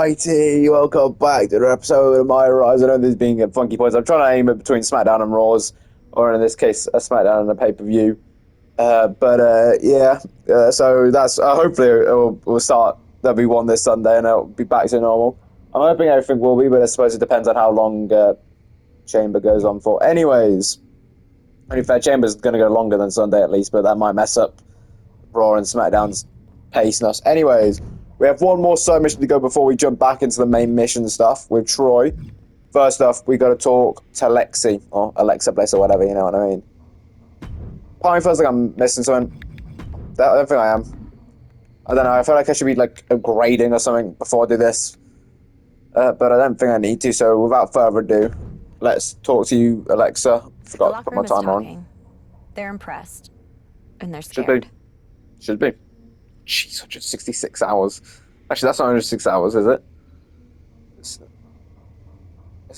Alrighty, welcome back to the episode of MyRise. I know there's been funky points. I'm trying to aim it between SmackDown and Raws, or in this case, a SmackDown and a pay-per-view. So that's hopefully we'll start W1 this Sunday and it'll be back to normal. I'm hoping everything will be, but I suppose it depends on how long Chamber goes on for. Anyways, only fair, Chamber's going to go longer than Sunday at least, but that might mess up Raw and SmackDown's pace and us. Anyways, we have one more side mission to go before we jump back into the main mission stuff with Troy. First off, we got to talk to Lexi, or Alexa Bliss, or whatever, you know what I mean. Part of me feels like I'm missing something. I don't think I am. I don't know, I feel like I should be like upgrading or something before I do this. But I don't think I need to, so without further ado, let's talk to you, Alexa. Forgot to put my timer on. They're impressed. And they're scared. Should be. Jeez, 166 hours. Actually, that's not 106 hours, is it? Is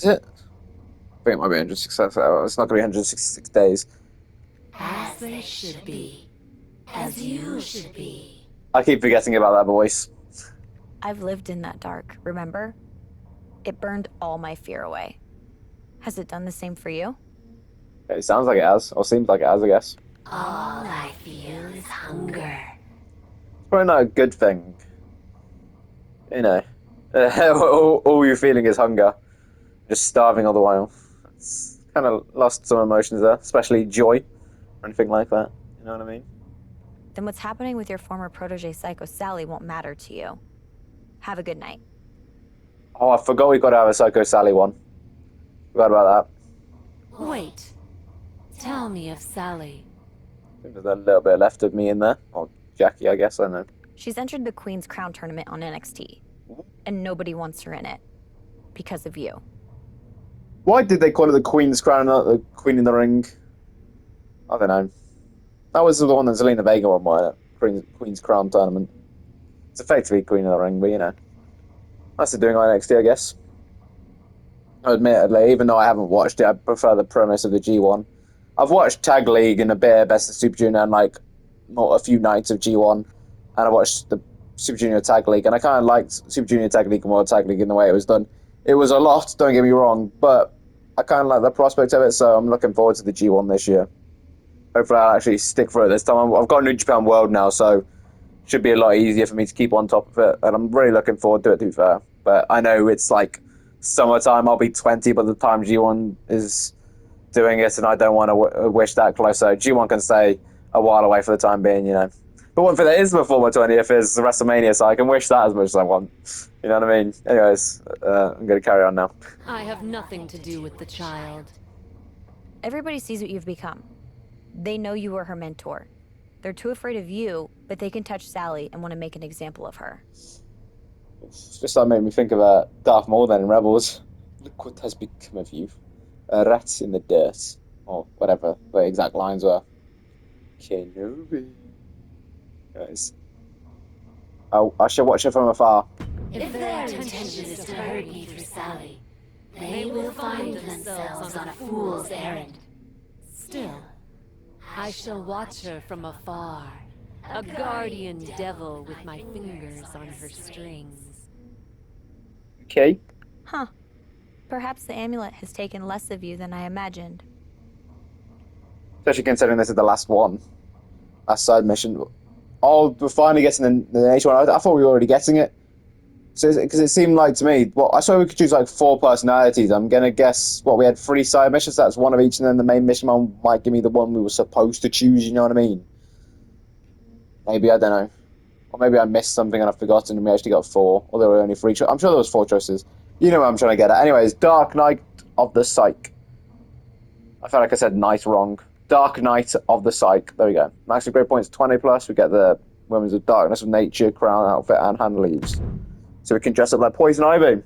it? I think it might be 166 hours. It's not going to be 166 days. As they should be. As you should be. I keep forgetting about that voice. I've lived in that dark, remember? It burned all my fear away. Has it done the same for you? It sounds like it has, or seems like it has, I guess. All I feel is hunger. It's probably not a good thing. You know. All you're feeling is hunger. Just starving all the while. It's kind of lost some emotions there, especially joy, or anything like that. You know what I mean? Then what's happening with your former protege Psycho Sally won't matter to you. Have a good night. Oh, I forgot we got to have a Psycho Sally one. Forgot about that. Wait. Tell me of Sally. I think there's a little bit left of me in there. Or Jackie, I guess, I don't know. She's entered the Queen's Crown tournament on NXT. And nobody wants her in it. Because of you. Why did they call it the Queen's Crown, not the Queen in the Ring? I don't know. That was the one that Zelina Vega won, wasn't it? Queen's Crown tournament. It's effectively Queen in the Ring, but you know. That's the doing on NXT, I guess. Admittedly, even though I haven't watched it, I prefer the premise of the G1. I've watched Tag League and a bit of Best of Super Junior and like a few nights of G1, and I watched the Super Junior Tag League, and I kind of liked Super Junior Tag League and World Tag League in the way it was done. It was a lot, don't get me wrong, but I kind of like the prospect of it, so I'm looking forward to the G1 this year. Hopefully I'll actually stick for it this time. I've got New Japan World now, so it should be a lot easier for me to keep on top of it, and I'm really looking forward to it, to be fair. But I know it's like summertime, I'll be 20 by the time G1 is doing it, and I don't want to wish that close, so G1 can stay a while away for the time being, you know. But one thing that is before my 20th is WrestleMania, so I can wish that as much as I want. You know what I mean? Anyways, I'm going to carry on now. I have nothing to do with the child. Everybody sees what you've become. They know you were her mentor. They're too afraid of you, but they can touch Sally and want to make an example of her. It's just that made me think of Darth Maul then in Rebels. Look what has become of you. Rats in the dirt. Or whatever the exact lines were. Kenobi. Guys. I shall watch it from afar. If their intention is to hurt me through Sally, they will find themselves on a fool's errand. Still, I shall watch her from afar, a guardian devil with my fingers on her strings. Okay. Huh. Perhaps the amulet has taken less of you than I imagined. Especially considering this is the last one. Last side mission. Oh, we're finally getting the H1. I thought we were already getting it. So, because it seemed like to me, well, I saw we could choose like 4 personalities. I'm going to guess, we had 3 side missions, that's one of each, and then the main mission one might give me the one we were supposed to choose, you know what I mean? Maybe, I don't know. Or maybe I missed something and I've forgotten and we actually got 4, or there were only 3 choices. I'm sure there was 4 choices. You know what I'm trying to get at. Anyways, Dark Knight of the Psyche. I felt like I said night wrong. Dark Knight of the Psyche. There we go. Maximum grade points 20 plus. We get the Women's of Darkness of Nature, crown outfit, and hand leaves. So we can dress up like Poison Ivy. I'm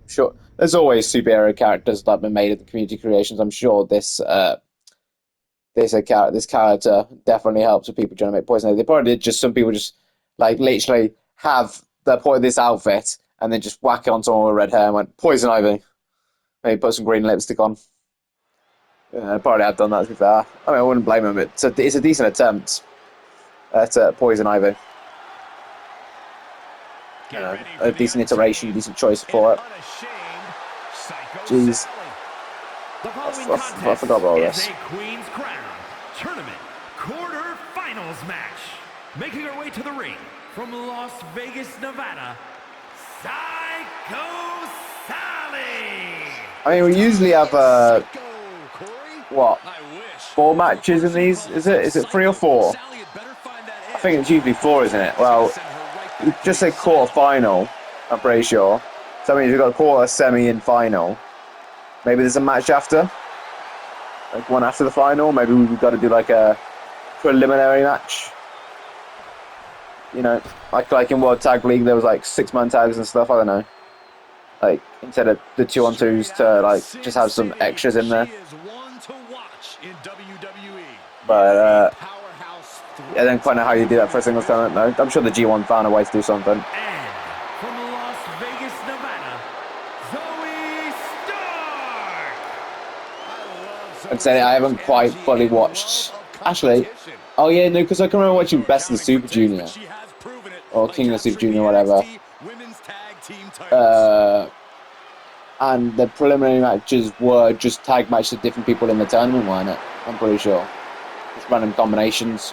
sure there's always superhero characters that have been made in the community creations. I'm sure this character definitely helps with people trying to make Poison Ivy. They probably did just some people just like literally have this outfit and then just whack it on someone with red hair and went Poison Ivy. Maybe put some green lipstick on. Yeah, probably have done that, to be fair. I mean, I wouldn't blame him. It's a decent attempt at Poison Ivy. a decent iteration, decent choice for it. Jeez. I forgot about this. Queen's Crown Tournament quarterfinals match. Making her way to the ring from Las Vegas, Nevada, Psycho Sally. I mean, we usually have, what, 4 matches in these? Is it 3 or 4? I think it's usually 4, isn't it? Well, you just say quarter-final, I'm pretty sure. So that means we've got a quarter, semi, and final. Maybe there's a match after? Like one after the final? Maybe we've got to do like a preliminary match? You know, like in World Tag League, there was like 6-man tags and stuff, I don't know. Like, instead of the 2-on-2s to, like, just have some extras in there. But, I don't quite know how you do that for a single tournament, though. I'm sure the G1 found a way to do something. And from Las Vegas, Nevada, Zoe Stark. I'd say I haven't quite fully watched. Actually, oh yeah, no, because I can remember watching Best of the Super Junior. Or King of the Super Junior, whatever. And the preliminary matches were just tag matches of different people in the tournament, weren't it? I'm pretty sure. Just random combinations.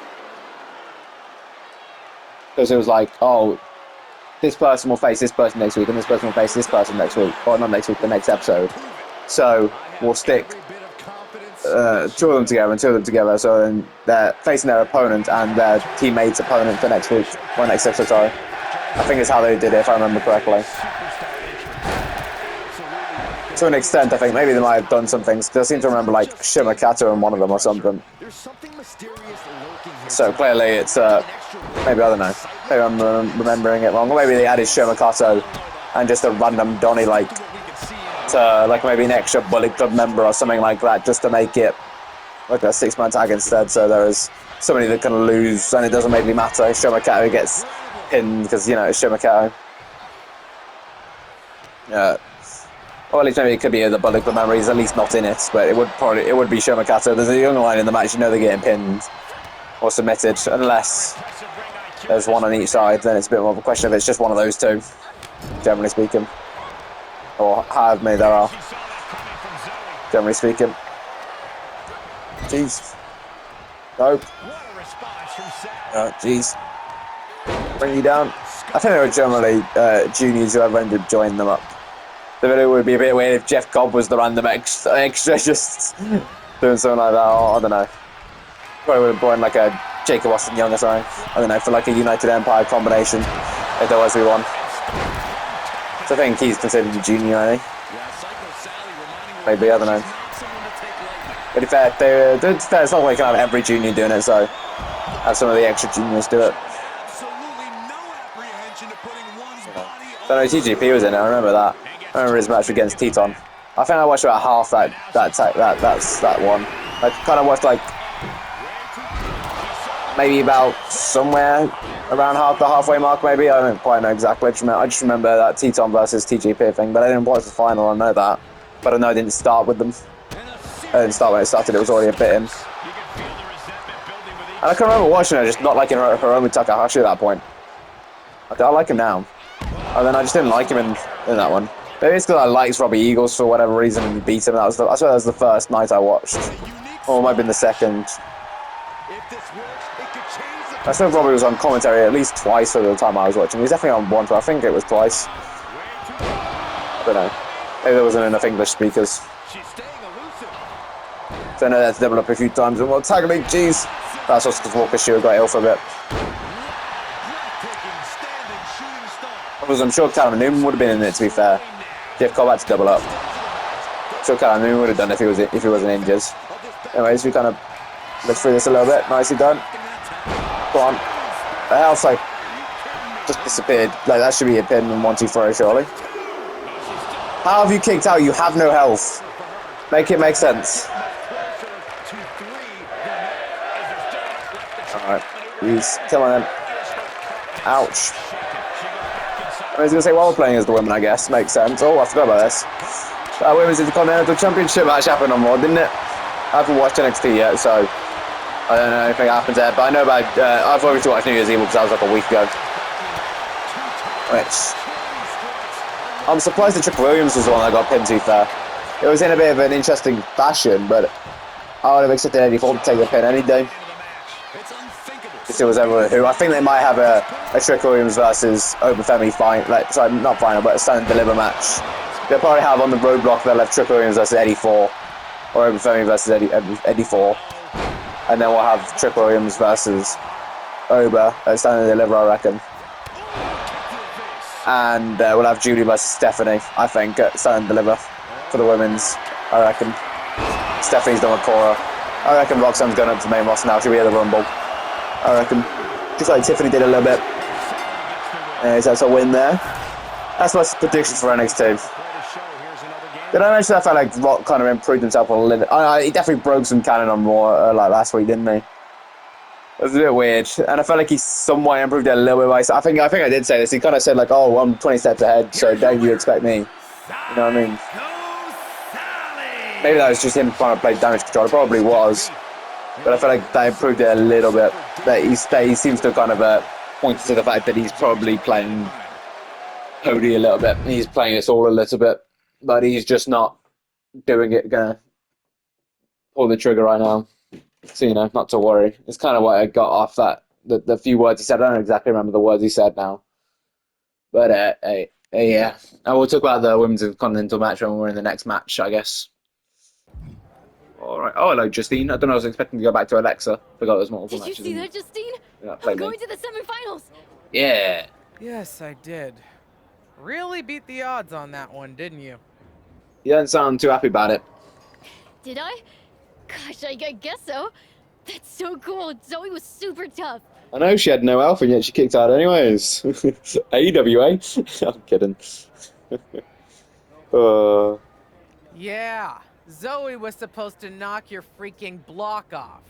Because it was like, oh, this person will face this person next week, and this person will face this person next week. Or not next week, the next episode. So, we'll stick 2 of them together and 2 of them together, so then they're facing their opponent and their teammate's opponent for next week. Or next episode, sorry. I think it's how they did it, if I remember correctly. To an extent, I think. Maybe they might have done some things, because I seem to remember, like, Shimakato in one of them or something. So, clearly, it's, maybe, I don't know. Maybe I'm remembering it wrong. Or maybe they added Shimakato and just a random Donny, like, to, like, maybe an extra Bullet Club member or something like that, just to make it, like, a 6-man tag instead. So there is somebody that can lose, and it doesn't really matter. Shimakato gets pinned, because, you know, it's Shimakato. Or at least maybe it could be the Bullet Club member. He's at least not in it, but it would be Shimakato. There's a young line in the match, you know they're getting pinned or submitted, unless there's one on each side, then it's a bit more of a question if it's just one of those two, generally speaking. Or however many there are, generally speaking. Jeez. Nope. Oh, jeez. Bring you down. I think they were generally juniors who ever ended up joining them up. The video would be a bit weird if Jeff Cobb was the random extra just doing something like that, or I don't know. Probably would have brought in like a Jacob Austin Young or something. I don't know, for like a United Empire combination, if there was one. So I think he's considered a junior, I think. Maybe, I don't know. But if it's not like you can have every junior doing it, so have some of the extra juniors do it. So no, TGP was in it, I remember that. I remember his match against Teton. I think I watched about half that one. I kind of watched like maybe about somewhere around the halfway mark, maybe. I don't quite know exactly. I just remember that Teton versus TGP thing, but I didn't watch the final. I know that, but I know I didn't start with them. I didn't start when it started. It was already a bit in. And I can remember watching her, just not liking Hiromu Takahashi at that point. I like him now, and then I just didn't like him in that one. Maybe it's because I liked Robbie Eagles for whatever reason and beat him. I swear that was the first night I watched. Or it might have been the second. I swear Robbie was on commentary at least twice for the time I was watching. He was definitely on once, but I think it was twice. I don't know. Maybe there wasn't enough English speakers. So I know that's doubled up a few times. And well, Tag League, jeez. That's also because Walker Stewart got ill for a bit. I'm sure Callum Newman would have been in it, to be fair. Jeff Cobb had to double up. I'm sure Callum Newman would have done if he wasn't injured. Anyways, we kind of let's through this a little bit. Nicely done. Go on. The health's like just disappeared. Like that should be a pin in 1, 2, 3, surely. How have you kicked out? You have no health. Make it make sense. Alright. He's killing him. Ouch. I was going to say, while we're playing as the women, I guess. Makes sense. Oh, I forgot about this. Women's Intercontinental Championship match happened on Raw, didn't it? I haven't watched NXT yet, so I don't know anything happens there. But I know about, I've obviously watched New Year's Eve because that was like a week ago. which I'm surprised that Trick Williams was the one that got pinned, to be fair. It was in a bit of an interesting fashion, but I would have accepted 84 to take the pin any day. If it was ever who. I think they might have a Trick Williams versus Obafemi fight, like, sorry, not final, but a stand and deliver match. They'll probably have on the roadblock, they'll have Trick Williams versus Eddie 4, or Obafemi versus Eddie 4. And then we'll have Trick Williams versus Oba at stand and deliver, I reckon. And we'll have Julie versus Stephanie, I think, at stand and deliver for the women's, I reckon. Stephanie's done with Cora. I reckon Roxanne's going up to main roster now. She'll be at the Rumble, I reckon. Just like Tiffany did a little bit. So that's a win there. That's my predictions for NXT. Did I mention I felt like Rock kind of improved himself a little? He definitely broke some canon on Raw like last week, didn't he? It was a bit weird, and I felt like he somewhat improved it a little bit. I think I did say this. He kind of said like, "Oh, I'm 20 steps ahead, so don't you expect me?" You know what I mean? Maybe that was just him trying to play damage control. It probably was, but I feel like that improved it a little bit. That he seems to kind of point to the fact that he's probably playing Cody a little bit. He's playing us all a little bit, but he's just not doing it. Gonna pull the trigger right now. So, you know, not to worry. It's kind of what I got off that, the few words he said. I don't exactly remember the words he said now. But, yeah. And we'll talk about the Women's Continental match when we're in the next match, I guess. All right. Oh, hello, Justine. I don't know, I was expecting to go back to Alexa. Forgot there's multiple matches. Did you see that, Justine? Yeah, I'm going to the semifinals. Yeah. Yes, I did. Really beat the odds on that one, didn't you? You don't sound too happy about it. Did I? Gosh, I guess so. That's so cool. Zoe was super tough. I know she had no alpha, and yet she kicked out anyways. AWA? I'm kidding. Yeah, Zoe was supposed to knock your freaking block off.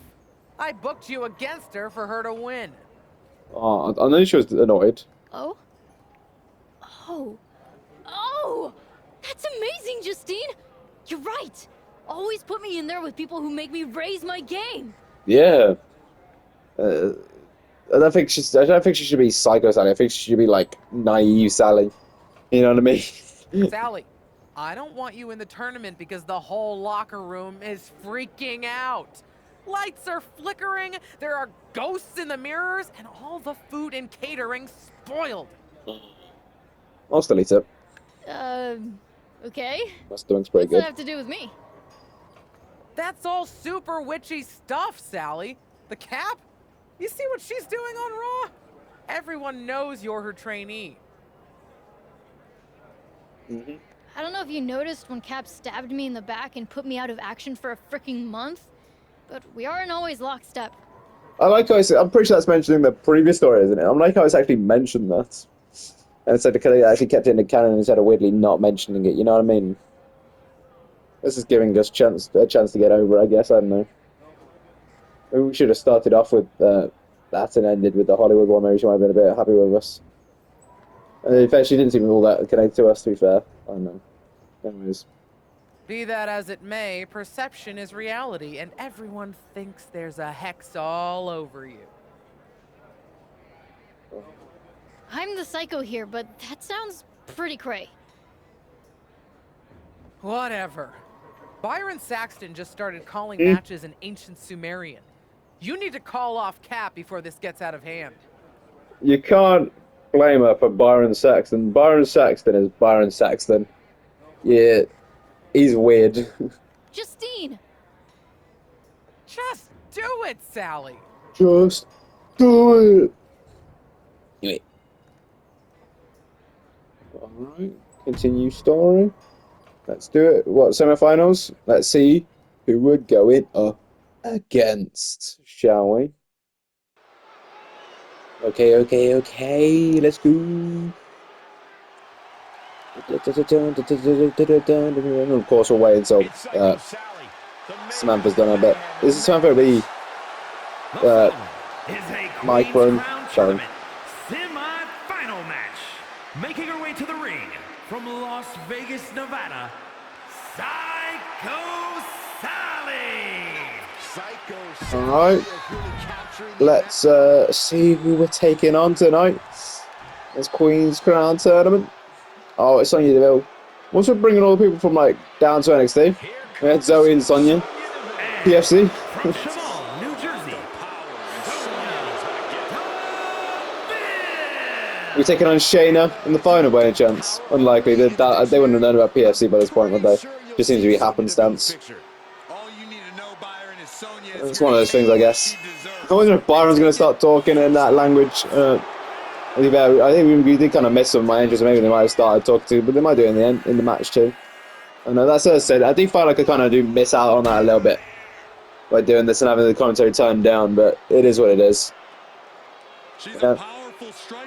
I booked you against her for her to win. Oh, I know she was annoyed. Oh? Oh! That's amazing, Justine! You're right! Always put me in there with people who make me raise my game! Yeah. I don't think she should be Psycho Sally. I think she should be like Naive Sally. You know what I mean? Sally, I don't want you in the tournament because the whole locker room is freaking out. Lights are flickering, there are ghosts in the mirrors, and all the food and catering spoiled. I'll still eat it. Okay. That's doing pretty What's good. that have to do with me? That's all super witchy stuff, Sally. The Cap? You see what she's doing on Raw? Everyone knows you're her trainee. I don't know if you noticed when Cap stabbed me in the back and put me out of action for a freaking month, but we aren't always lockstep. I like how I'm pretty sure that's mentioned in the previous story, isn't it? I like how it's actually mentioned that. And instead of actually kept it in the canon instead of weirdly not mentioning it, you know what I mean? This is giving us a chance to get over, I guess, I don't know. Maybe we should have started off with that and ended with the Hollywood one. Maybe she might have been a bit happy with us. And in fact, she didn't seem all that connected to us, to be fair. I don't know. Anyways. Be that as it may, perception is reality, and everyone thinks there's a hex all over you. I'm the psycho here, but that sounds pretty cray. Whatever. Byron Saxton just started calling matches in ancient Sumerian. You need to call off Cap before this gets out of hand. You can't blame her for Byron Saxton. Byron Saxton is Byron Saxton. Yeah, he's weird. Justine! Just do it, Sally! Just do it! Wait. Alright, continue story. Let's do it. What, semifinals? Let's see who we're going up against, shall we? Okay, let's go. Of course, we'll wait until Samantha's done a bit. This is Samantha be Micron. Sorry. Semi-final match. Making her way to the ring from Las Vegas, Nevada, Psycho Sally. Alright. Let's see who we're taking on tonight. This Queen's Crown tournament. Oh, it's Sonya Deville. Once we're bringing all the people from like down to NXT. We had Zoe and Sonya. PFC. From Cheval, New Jersey, We're taking on Shayna in the final by any chance. Unlikely. They wouldn't have known about PFC by this point, would they? Just seems to be happenstance. It's one of those things, I guess. I wonder if Byron's going to start talking in that language. I think we did kind of miss some of my interest. Maybe they might have started talking to, but they might do it in the match too. I know that's what I said. I do feel like I kind of do miss out on that a little bit by doing this and having the commentary turned down, but it is what it is.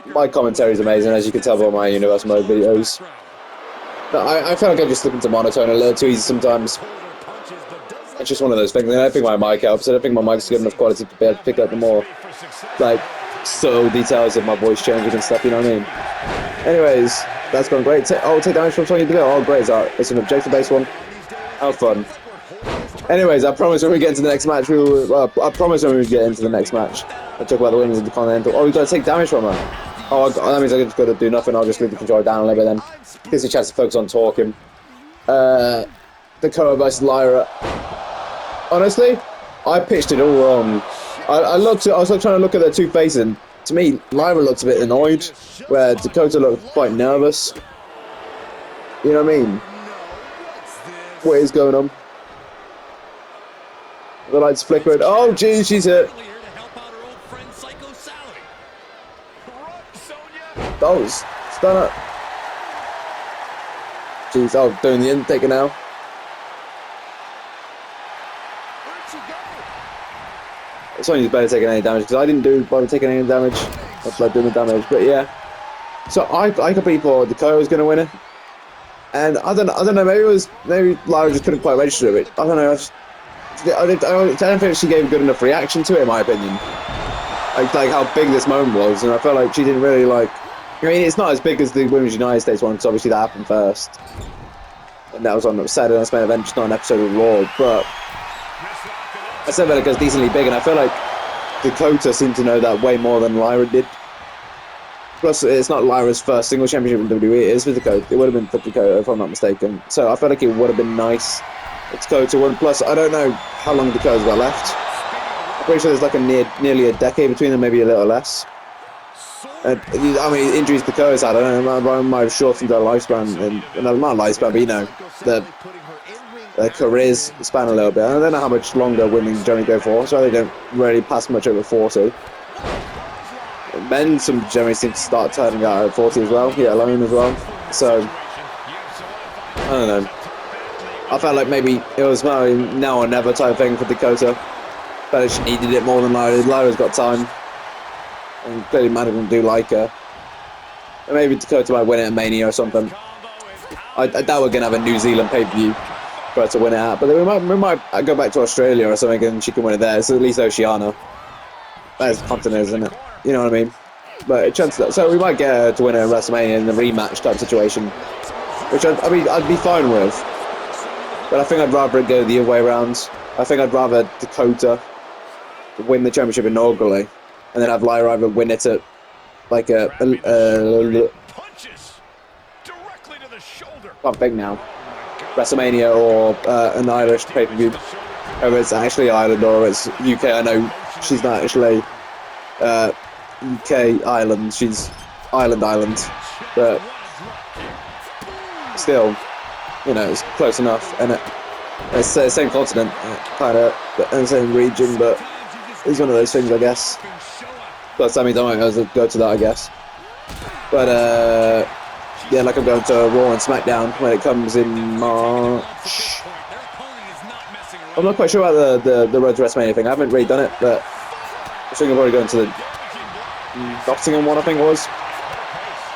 My commentary is amazing, as you can tell by my Universe Mode videos. But I feel like I just listen to monotone a little too easy sometimes. It's just one of those things. I don't think my mic helps. I don't think my mic's good enough quality to be able to pick up the more, like, subtle details of my voice changing and stuff, you know what I mean? Anyways, that's gone great. Take damage from Sonya Deville. Oh, great. It's an objective-based one. How fun. Anyways, I promise when we get into the next match, I promise when we get into the next match, I'll talk about the women's of the Continental. Oh, we've got to take damage from her. Oh, that means I just got to do nothing. I'll just leave the controller down a little bit then. Gives me a chance to focus on talking. Dakota versus Lyra. Honestly, I pitched it all wrong. I was trying to look at their two faces, and to me, Lyra looked a bit annoyed, where Dakota looked quite nervous. You know what I mean? What is going on? The lights flickering. Oh, geez, she's hit. Oh, stun her. Jeez, oh, doing the intaker now. Sonya's better taking any damage because I didn't bother taking any damage. That's like doing the damage, but yeah. So I completely thought Dakota was going to win it, and I don't know. Maybe Lyra just couldn't quite register it. I don't know. I don't think she gave a good enough reaction to it, in my opinion. Like how big this moment was, and I felt like she didn't really like. I mean, it's not as big as the Women's United States one, because obviously that happened first, and that was on Saturday Night's Main Event, just not an episode of Raw. But I said that it goes decently big, and I feel like Dakota seemed to know that way more than Lyra did. Plus, it's not Lyra's first single championship in WWE, it is for Dakota. It would have been for Dakota, if I'm not mistaken. So I feel like it would have been nice if Dakota won. Plus, I don't know how long Dakota's got left. I'm pretty sure there's like nearly a decade between them, maybe a little less. I mean, injuries Dakota's had, I don't know, might have shortened their lifespan, not lifespan, but you know, their careers span a little bit. I don't know how much longer women generally go for, so they don't really pass much over 40. Men generally seem to start turning out at 40 as well, yeah, alone as well. So, I don't know. I felt like maybe it was now or never type thing for Dakota. But she needed it more than Lyra. Lyra's got time. And clearly management do like her. And maybe Dakota might win it at Mania or something. I doubt we're going to have a New Zealand pay-per-view for her to win it at. But then we might go back to Australia or something and she can win it there. So at least Oceania. That is continent, isn't it? You know what I mean? But a chance that, so we might get her to win it at WrestleMania in the rematch type situation. Which I'd be fine with. But I think I'd rather it go the other way around. I think I'd rather Dakota win the championship inaugurally, and then have Lyra either win it at like punches directly to the shoulder. Can't think now. WrestleMania or an Irish pay-per-view. Whether it's actually Ireland or it's UK. I know she's not actually UK Ireland. She's Ireland, but still, you know, it's close enough, and it's the same continent, kind of, and the same region, but it's one of those things, I guess. Plus, I mean, I might go to that, I guess. But yeah, like I'm going to Raw and SmackDown when it comes in March. I'm not quite sure about the Road to WrestleMania thing. I haven't really done it, but I think I'm probably going to the Nottingham one, I think it was.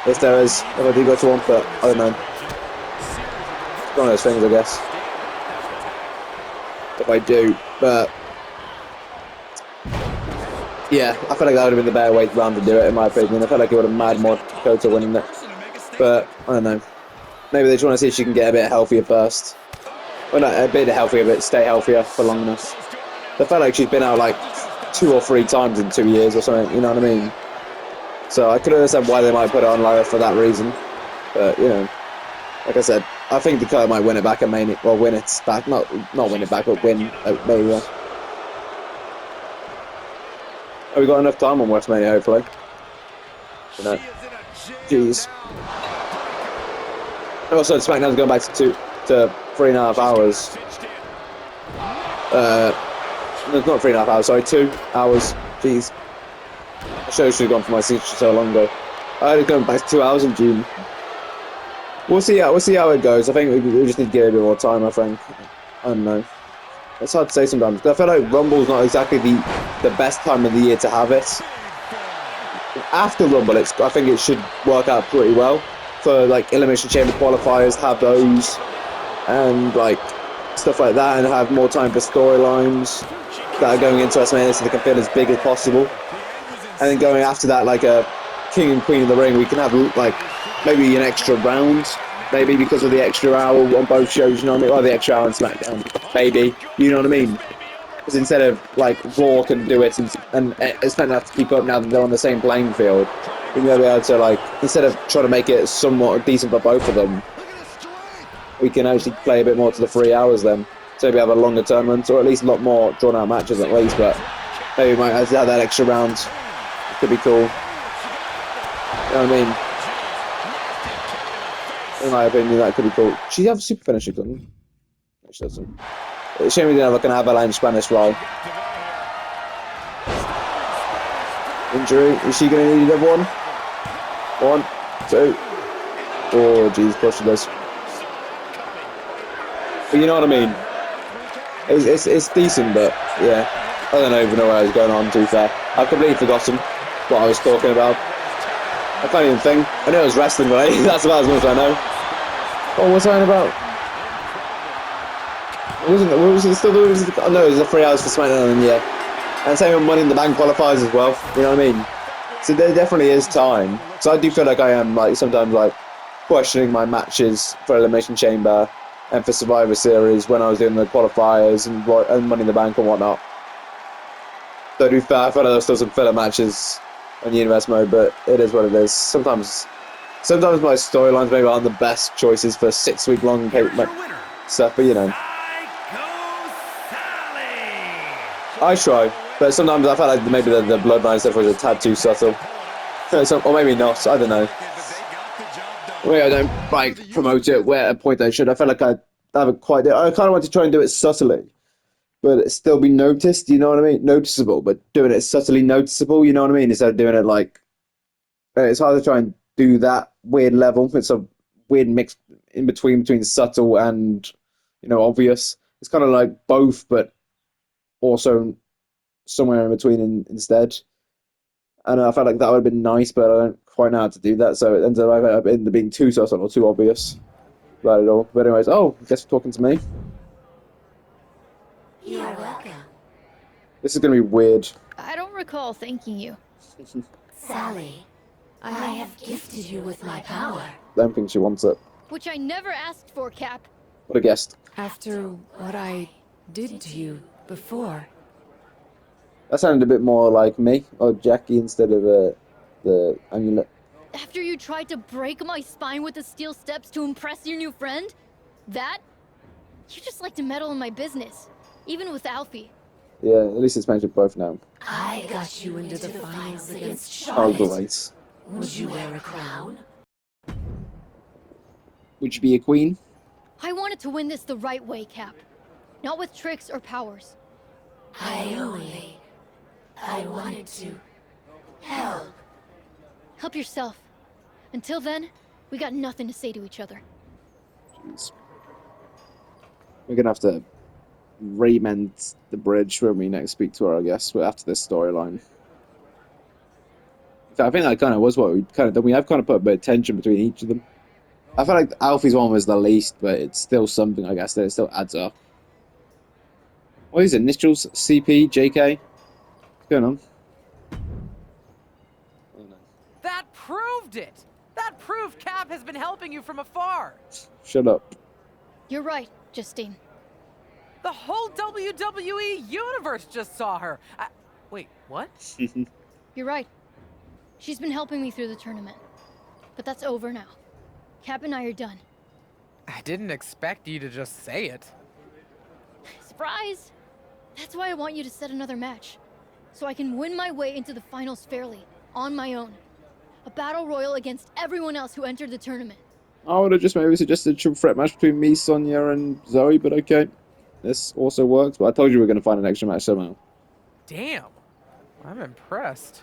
If there is, if I do go to one, but I don't know. It's one of those things, I guess. If I do, but yeah, I feel like that would have been the better way round to do it, in my opinion. I felt like it would have mad more Dakota winning it, but I don't know. Maybe they just want to see if she can get a bit healthier first. Well, not a bit healthier, but stay healthier for long enough. I felt like she's been out like 2 or 3 times in 2 years or something. You know what I mean? So I could understand why they might put it on live for that reason. But, you know, like I said, I think Dakota might win it back at Mania. Well, win it back. Not win it back, but win at Mania. Oh, we got enough time on WrestleMania, hopefully. You know. Jeez. Also, SmackDown's going back to 3.5 hours. No, not 3.5 hours, sorry, 2 hours. Jeez. I should have gone for my signature so long ago. I had it going back to 2 hours in June. We'll see how it goes. I think we just need to give it a bit more time, I think. I don't know. It's hard to say sometimes. I feel like Rumble's not exactly the best time of the year to have it. After Rumble, I think it should work out pretty well. For like Elimination Chamber qualifiers, have those, and like stuff like that, and have more time for storylines that are going into WrestleMania so they can feel as big as possible. And then going after that, like a King and Queen of the Ring, we can have like maybe an extra round, maybe because of the extra hour on both shows, you know what I mean? Or the extra hour on SmackDown, maybe, you know what I mean? Because instead of like Raw can do it and SmackDown have to keep up now that they're on the same playing field, we're going to be able to, like, instead of trying to make it somewhat decent for both of them, we can actually play a bit more to the 3 hours then. So maybe have a longer tournament, or at least a lot more drawn out matches at least, but maybe we might have that extra round. It could be cool. You know what I mean? In my opinion, that could be cool. She have a super finisher, couldn't she? No, she doesn't. It's a shame we didn't have like an avalanche Spanish fly. Injury. Is she going to need another one? 1, 2. Oh, jeez, of course she does. But you know what I mean? It's decent, but yeah. I don't even know where I was going on, to be fair. I've completely forgotten what I was talking about. I can't even think. I know it was wrestling related. That's about as much as I know. Oh, what's I on about? Was it still doing? Oh, no, it was the 3 hours for SmackDown, and yeah. And same with Money in the Bank qualifiers as well. You know what I mean? So there definitely is time. So I do feel like I am like sometimes like questioning my matches for Elimination Chamber and for Survivor Series when I was doing the qualifiers and Money in the Bank and whatnot. So to be fair, I feel like there's still some filler matches on Universe mode, but it is what it is. Sometimes my storylines maybe aren't the best choices for 6 week long stuff, but you know. I try, but sometimes I felt like maybe the Bloodline stuff was a tad too subtle. Or maybe not, I don't know. Maybe I don't like promote it where at a point I should. I felt like I haven't quite. I kind of want to try and do it subtly, but it still be noticed, you know what I mean? Noticeable, but doing it subtly noticeable, you know what I mean? Instead of doing it like. It's hard to try and do that weird level. It's a weird mix in between subtle and, you know, obvious. It's kind of like both, but also somewhere in between instead. And I felt like that would have been nice, but I don't quite know how to do that, so it ends up being too subtle or too obvious about it all. But anyways, I guess you're talking to me. You are welcome. This is going to be weird. I don't recall thanking you. Sally, I have gifted you with my power. I don't think she wants it. Which I never asked for, Cap. What a guest. After what I did to you before. That sounded a bit more like me, or Jackie, instead of the amulet. After you tried to break my spine with the steel steps to impress your new friend? That? You just like to meddle in my business. Even with Alfie. Yeah, at least it's mentioned both now. I got you into the finals against Oh, Charlotte. great. Would you wear a crown? Would you be a queen? I wanted to win this the right way, Cap. Not with tricks or powers. I wanted to help. Help yourself. Until then, we got nothing to say to each other. Jeez. We're gonna have to remend the bridge when we next speak to her, I guess, after this storyline. I think that kind of was what we kind of done. We have kind of put a bit of tension between each of them. I feel like Alfie's one was the least, but it's still something, I guess, that it still adds up. What is it? Initials? CP? JK? What's going on? Oh, no. That proved it! That proved Cap has been helping you from afar! Shut up. You're right, Justine. The whole WWE universe just saw her! Wait, what? You're right. She's been helping me through the tournament. But that's over now. Cap and I are done. I didn't expect you to just say it. Surprise! That's why I want you to set another match. So I can win my way into the finals fairly, on my own. A battle royal against everyone else who entered the tournament. I would have just maybe suggested a triple threat match between me, Sonya, and Zoe, but okay. This also works, but I told you we were going to find an extra match somehow. Damn. I'm impressed.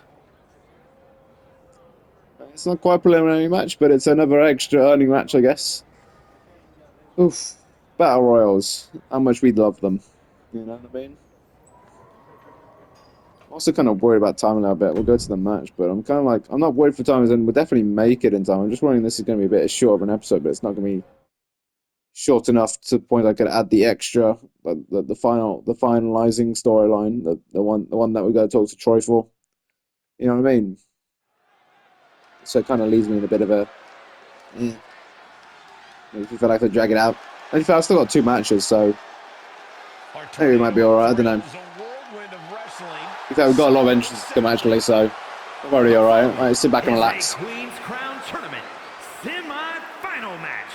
It's not quite a preliminary match, but it's another extra earning match, I guess. Oof. Battle Royals. How much we love them. You know what I mean? I'm also kind of worried about time a little bit. We'll go to the match, but I'm kind of like, I'm not worried for time, and we'll definitely make it in time. I'm just worrying this is going to be a bit short of an episode, but it's not going to be short enough to the point I could add the extra, the finalizing storyline, the one that we got to talk to Troy for. You know what I mean? So it kind of leaves me in a bit of a, if you feel like to drag it out. In fact, I've still got 2 matches, so maybe it might be alright, I don't know. In fact, we've got a lot of entrances to come actually, so I'm already alright. Right, sit back and relax. Queen's Crown Tournament semi-final match.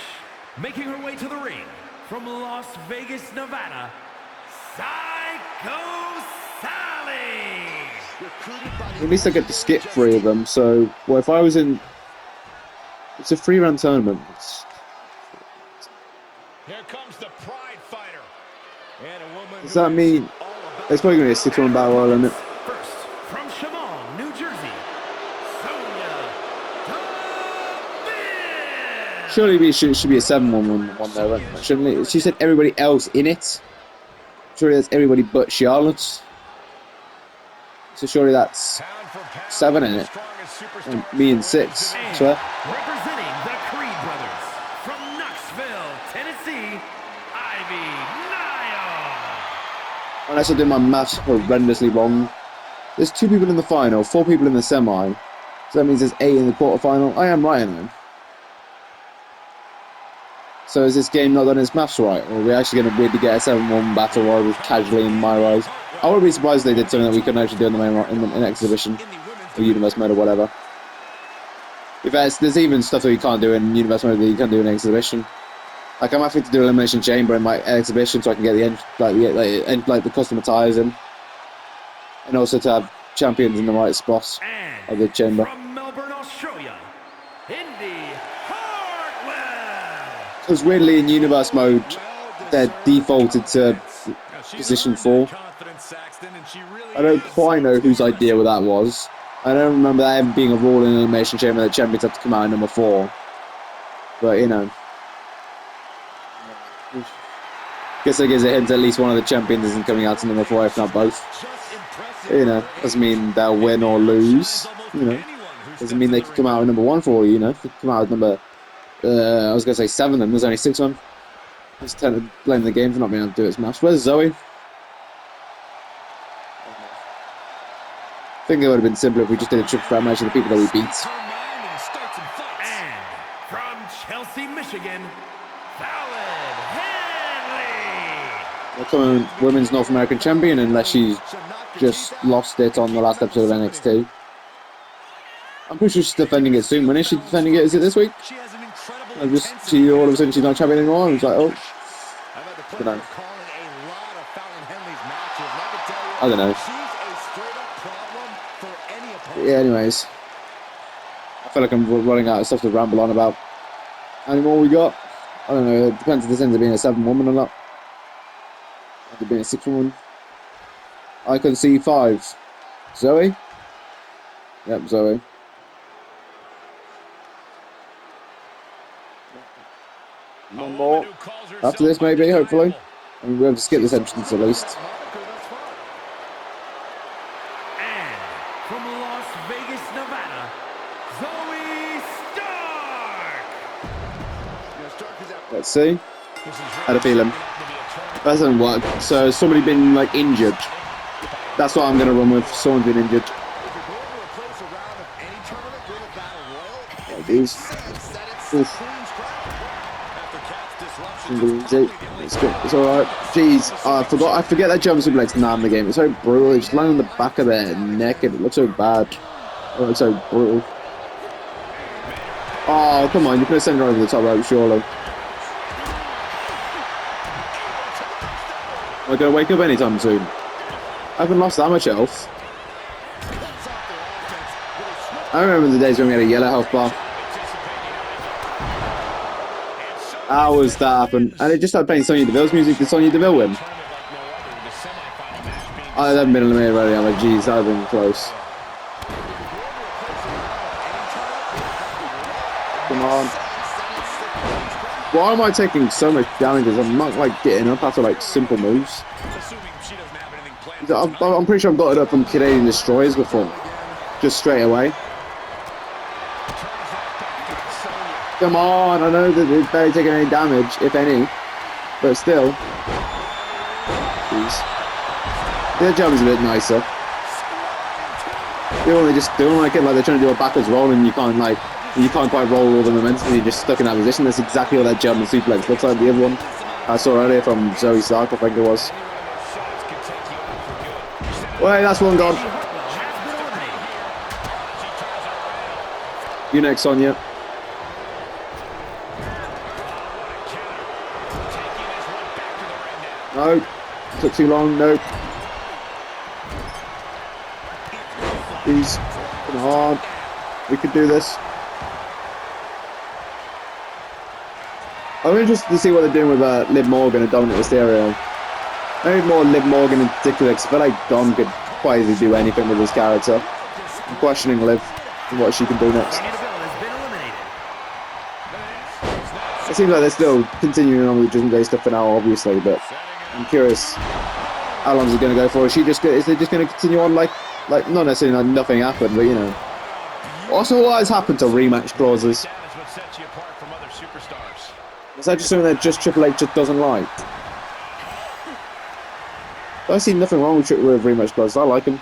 Making her way to the ring from Las Vegas, Nevada, Psycho Sally. At least I get to skip 3 of them, so, well, if I was in, it's a 3-round tournament. Here comes the Pride Fighter. And a woman Does that mean it's probably going to be a 6-1 battle royal, isn't it? First, from Chemung, New Jersey, Sonya Deville. Surely it should be a 7-1 one though, right? Shouldn't it? She said everybody else in it. Surely that's everybody but Charlotte. So surely that's 7 in it. And me and 6, I swear. Representing the Creed brothers from Knoxville, Tennessee, Ivy Nile. Unless I did my maths horrendously wrong. There's 2 people in the final, 4 people in the semi. So that means there's 8 in the quarterfinal. I am right, then. So is this game not done its maths right? Or are we actually going to weirdly get a 7-1 battle royal casually in MyRise? I wouldn't be surprised if they did something that we couldn't actually do in the main in exhibition or universe mode or whatever. In fact, there's even stuff that you can't do in universe mode that you can do in exhibition. Like I'm having to do elimination chamber in my exhibition so I can get the customer ties in, and also to have champions in the right spots of the chamber. From Melbourne, Australia, Indy Hartwell. Because weirdly in universe mode, they're defaulted to position 4. I don't quite know whose idea that was. I don't remember that ever being a rule in elimination chamber that champions have to come out in number 4. But you know, guess that gives a hint at least one of the champions isn't coming out to number 4, if not both. You know, doesn't mean they'll win or lose. You know, doesn't mean they could come out at number 1 for you. You know, they could come out at number. I was gonna say 7, and there's only 6 of them. Just tend to blame the game for not being able to do its match. Where's Zoe? I think it would have been simpler if we just did a triple threat match of the people that we beat. And from Chelsea, Michigan, Fallon Henley. The current women's North American champion, unless she's just lost it on the last episode of NXT. I'm pretty sure she's defending it soon. When is she defending it? Is it this week? She all of a sudden she's not champion anymore. I was like, oh, I don't know. I don't know. Yeah, anyways, I feel like I'm running out of stuff to ramble on about. How many more we got? I don't know. It depends if this ends up being a 7-woman or not. Ends up being a 6-woman. I can see 5. Zoe? Yep, Zoe. One more. After this, maybe, hopefully. And we'll have to skip this entrance at least. And from Las Vegas, Nevada, Zoe Stark. Let's see. Had a feeling. That doesn't work. So has somebody been like injured? That's what I'm going to run with. Someone's been injured. There it is. Oof. It's alright. Jeez, I forget that jump suplex now in the game. It's so brutal. It's lying on the back of their neck and it looks so bad. Oh, it's so brutal. Oh, come on, you could have sent her over the top rope, surely. Am I going to wake up anytime soon? I haven't lost that much health. I remember the days when we had a yellow health bar. How was that happen? And it just started playing Sonya Deville's music. Did Sonya Deville win? I haven't been eliminated already. I'm like, geez, that would have been close. Come on. Why am I taking so much damage? I'm not like getting up after like simple moves. I'm pretty sure I've got it up from Canadian Destroyers before. Just straight away. Come on, I know that they're barely taking any damage, if any. But still. Jeez. Their job is a bit nicer. They only just don't like it, like they're trying to do a backwards roll and you can't quite roll all the momentum and you're just stuck in that position. That's exactly what that German suplex looks like. The other one I saw earlier from Zoe Stark, I think it was. Wait, that's one gone. You next, Sonya. No. Took too long. Nope. Please. Come on. We can do this. I'm interested to see what they're doing with Liv Morgan and Dominic Mysterio. Maybe more Liv Morgan in particular, because I feel like Dom could quite easily do anything with his character. I'm questioning Liv and what she can do next. It seems like they're still continuing on with the Judgment Day stuff for now, obviously, but I'm curious how long is it going to go for? Is they just going to continue on like not necessarily like nothing happened, but you know. Also, what has happened to rematch clauses? Is that just something that just Triple H just doesn't like? I see nothing wrong with rematch clauses. I like them,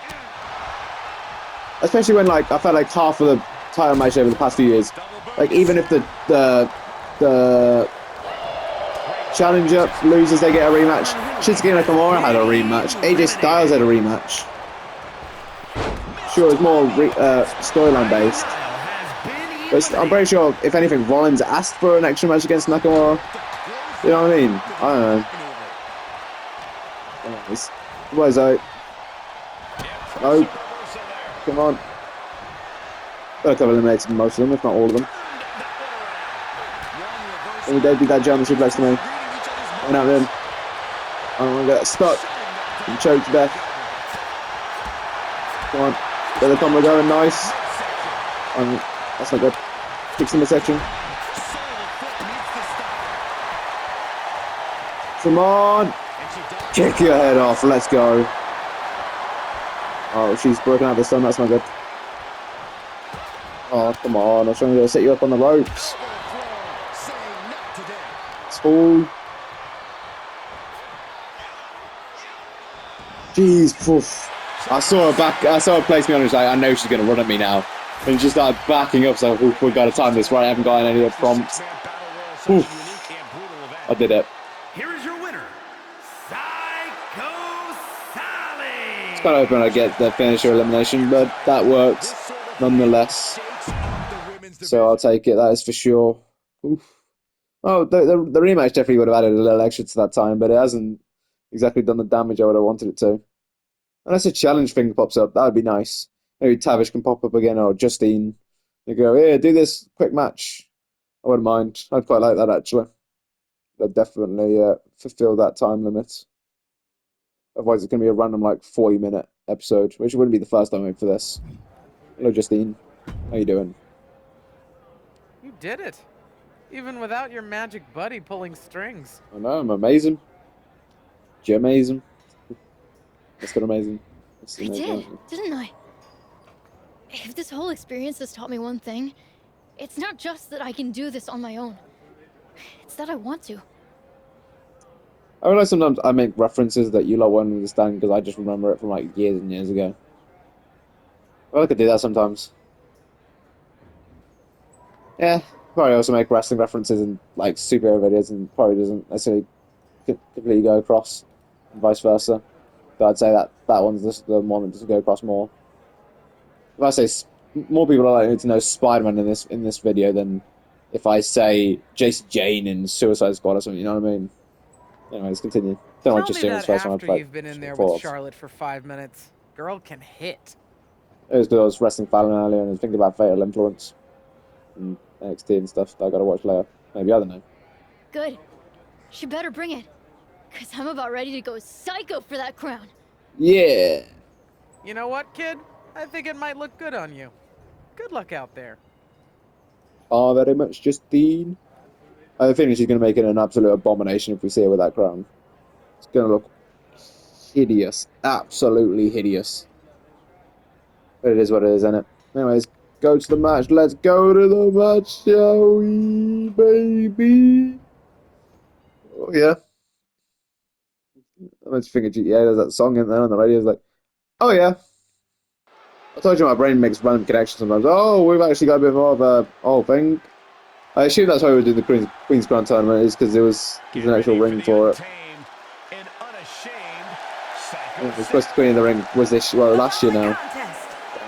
especially when like I felt like half of the title match over the past few years, like even if the challenger loses, they get a rematch. Shinsuke Nakamura had a rematch. AJ Styles had a rematch. Sure, it's more storyline based. But I'm pretty sure, if anything, Rollins asked for an extra match against Nakamura. You know what I mean? I don't know. Anyways, what is that? No. Come on. I think I've eliminated most of them, if not all of them. Let me debut that German suplex to me. Went out in. I'm gonna get stuck and choked to death. Come on. Get the combo going, nice. That's not good. Kicks in the section. Come on. Kick your head off. Let's go. Oh, she's broken out this time. That's not good. Oh, come on. I was trying to set you up on the ropes. Spool. Jeez. Poof. I saw her place me on it. Like, I know she's going to run at me now. And she started backing up, so we've got to time this right. I haven't gotten any prompts. Oof. I did it. Here is your winner, Psycho Sally. It's kind of hoping I get the finisher elimination, but that worked nonetheless. So I'll take it, that is for sure. Oof. Oh, the rematch definitely would have added a little extra to that time, but it hasn't exactly done the damage I would have wanted it to. Unless a challenge thing pops up, that would be nice. Maybe Tavish can pop up again, or Justine. They go, here, do this quick match. I wouldn't mind. I'd quite like that, actually. They'd definitely fulfill that time limit. Otherwise, it's going to be a random, like, 40-minute episode, which wouldn't be the first time I made for this. Hello, Justine. How you doing? You did it. Even without your magic buddy pulling strings. I know, I'm amazing. You're amazing. Mr. Amazing. I did, didn't I? If this whole experience has taught me one thing, it's not just that I can do this on my own. It's that I want to. I realize sometimes I make references that you lot won't understand because I just remember it from like years and years ago. Well, I could do that sometimes. Yeah, probably also make wrestling references in like superhero videos and probably doesn't necessarily completely go across and vice versa. But I'd say that one's the one that doesn't go across more. If I say more people are likely to know Spider-Man in this video than if I say Jason Jane in Suicide Squad or something. You know what I mean? Anyways, continue. Don't like Tell just me doing this that first one. after you've been in there with Charlotte for 5 minutes. Girl can hit. It was because I was wrestling Fallon earlier and I was thinking about Fatal Influence and NXT and stuff that I gotta watch later. Maybe, I don't know. Good. She better bring it. Cause I'm about ready to go psycho for that crown. Yeah. You know what, kid? I think it might look good on you. Good luck out there. Oh, very much, Justine. I have a feeling she's going to make it an absolute abomination if we see her with that crown. It's going to look hideous. Absolutely hideous. But it is what it is, isn't it? Anyways, go to the match. Let's go to the match, shall we, baby? Oh, yeah. I meant to think of GTA. There's that song in there on the radio. It's like, oh, yeah. I told you my brain makes random connections sometimes. Oh, we've actually got a bit more of a whole thing. I assume that's why we were doing the Queen's Crown tournament, is because there's an actual ring for it. The first Queen in the ring was this, well, last year now.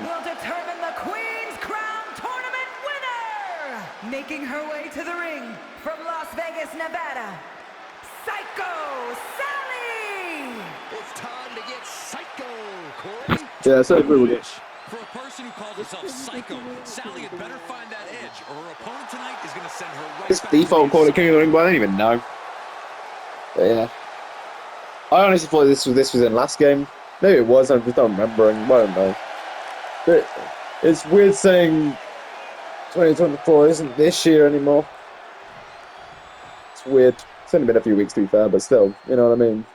Will determine the Queen's Crown tournament winner! Making her way to the ring from Las Vegas, Nevada, Psycho Sally! It's time to get psycho, Corey. Yeah, so we will get. For a person who calls herself Psycho, Sally had better find that edge, or her opponent tonight is going to send her right This back default called it King of the Ring, but I don't even know. But yeah. I honestly thought this was in last game. Maybe it was, I'm just not remembering. I don't know. But it's weird saying 2024 isn't this year anymore. It's weird. It's only been a few weeks to be fair, but still, you know what I mean?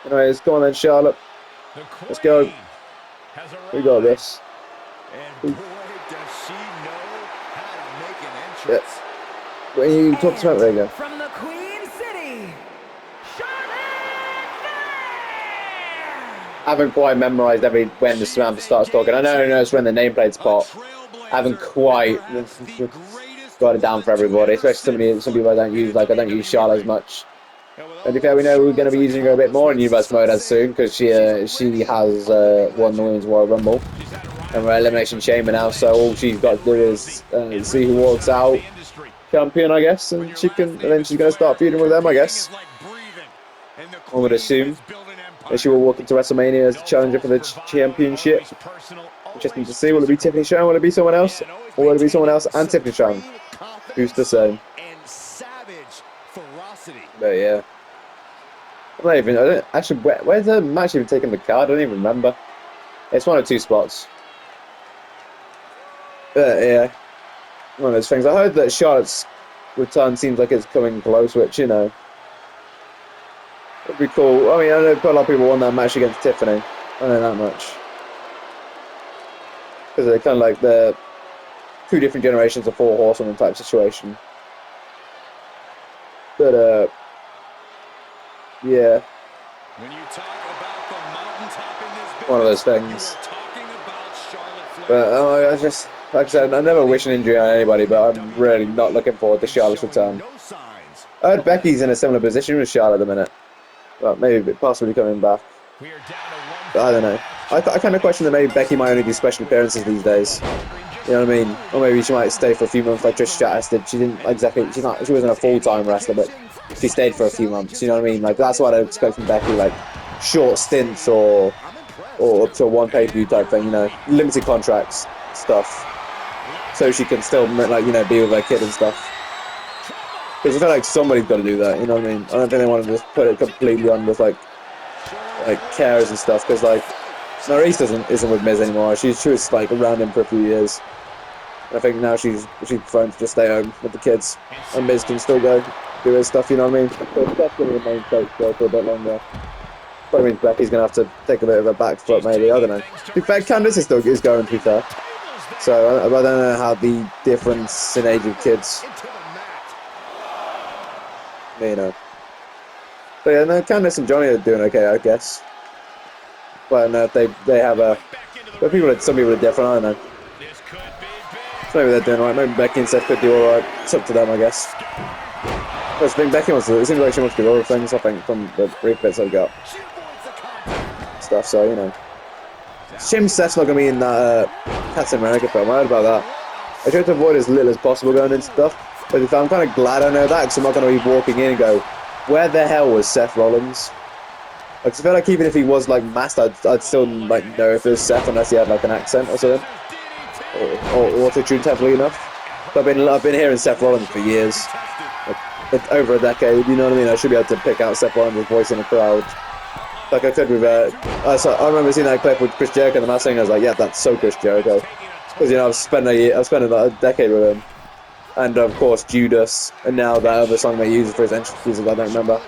Anyways, go on then, Charlotte. Let's go. We got this. And boy, does she know how to make an entrance. Yeah. When you talk to me again. From the Queen City, Charlotte Flair! I haven't quite memorised when the Samantha starts talking. I know it's when the nameplates pop. I haven't quite got it down for everybody, especially some people I don't use. Like I don't use Charlotte as much. And to be fair, we know we're going to be using her a bit more in Universe Mode as soon because she has won the Women's Royal Rumble and we're Elimination Chamber now. So all she's got to do is see who walks out champion, I guess, and then she's going to start feuding with them, I guess. I would assume that she will walk into WrestleMania as a challenger for the championship. Interesting to see. Will it be Tiffany Stratton? Will it be someone else? Or will it be someone else and Tiffany Stratton? Who's to say? But yeah. I don't actually, where's the match even taking the card? I don't even remember. It's one of two spots. But yeah. One of those things. I heard that Charlotte's return seems like it's coming close, which, you know, would be cool. I mean, I know quite a lot of people want that match against Tiffany. I know that much. Because they're kind of like the two different generations of Four Horsewomen type situation. But, yeah. When you talk about the mountaintop in this business, One of those things. you're talking about Charlotte Flair. But I just, like I said, I never wish an injury on anybody, but I'm really not looking forward to Charlotte's return. No signs. I heard Becky's in a similar position with Charlotte at the minute. But maybe possibly coming back. We are down to one. But I don't know. I kind of question that maybe Becky might only do special appearances these days. You know what I mean? Or maybe she might stay for a few months like Trish Stratus did. She didn't exactly, she wasn't a full-time wrestler, but she stayed for a few months, you know what I mean? Like, that's what I expect from Becky, like, short stints or up to a one pay-per-view type thing, you know, limited contracts stuff. So she can still, like, you know, be with her kid and stuff. Because I feel like somebody's got to do that, you know what I mean? I don't think they want to just put it completely on with, like carers and stuff, because, like, MyRise isn't with Miz anymore. She was, like, around him for a few years. I think now she's preferring to just stay home with the kids, and Miz can still go do his stuff, you know what I mean? So that's going to remain close for a bit longer. Probably means Becky's going to have to take a bit of a back foot, maybe, I don't know. To be fair, Candice is going, to be fair. So, I don't know how the difference in age of kids, you know. But yeah, no, Candice and Johnny are doing okay, I guess. But I don't know if they have a... But some people are different, I don't know. So maybe they're doing alright. Maybe Becky and Seth could do alright. It's up to them, I guess. But I think Becky wants to... It seems like she wants to do other things, I think, from the brief bits I've got. Stuff, so, you know. Shame Seth's not going to be in that Captain America film. I heard about that. I tried to avoid as little as possible going into stuff. But I'm kind of glad I know that, because I'm not going to be walking in and go, where the hell was Seth Rollins? Like, I feel like even if he was like masked, I'd still like know if it was Seth unless he had like an accent or something, or auto-tuned heavily enough. But I've been hearing Seth Rollins for years, like over a decade. You know what I mean? I should be able to pick out Seth Rollins' voice in a crowd, like I could with. I remember seeing that clip with Chris Jericho, and the Masked Singer. I was like, yeah, that's so Chris Jericho, because you know I've spent a decade with him, and of course Judas, and now that other song they use for his entrance music, I don't remember.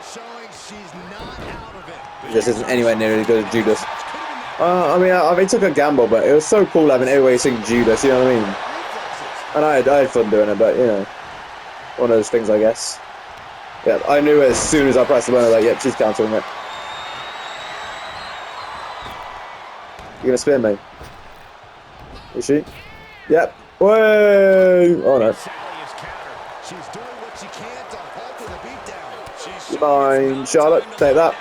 This isn't anywhere near as good as Judas. I mean, I took a gamble, but it was so cool having everybody sing Judas, you know what I mean? And I had fun doing it, but, you know, one of those things, I guess. Yeah, I knew as soon as I pressed the button, I was like, yep, she's cancelling it. You gonna spin me? Is she? Yep. Whoa! Oh no. You mind, Charlotte? Take that.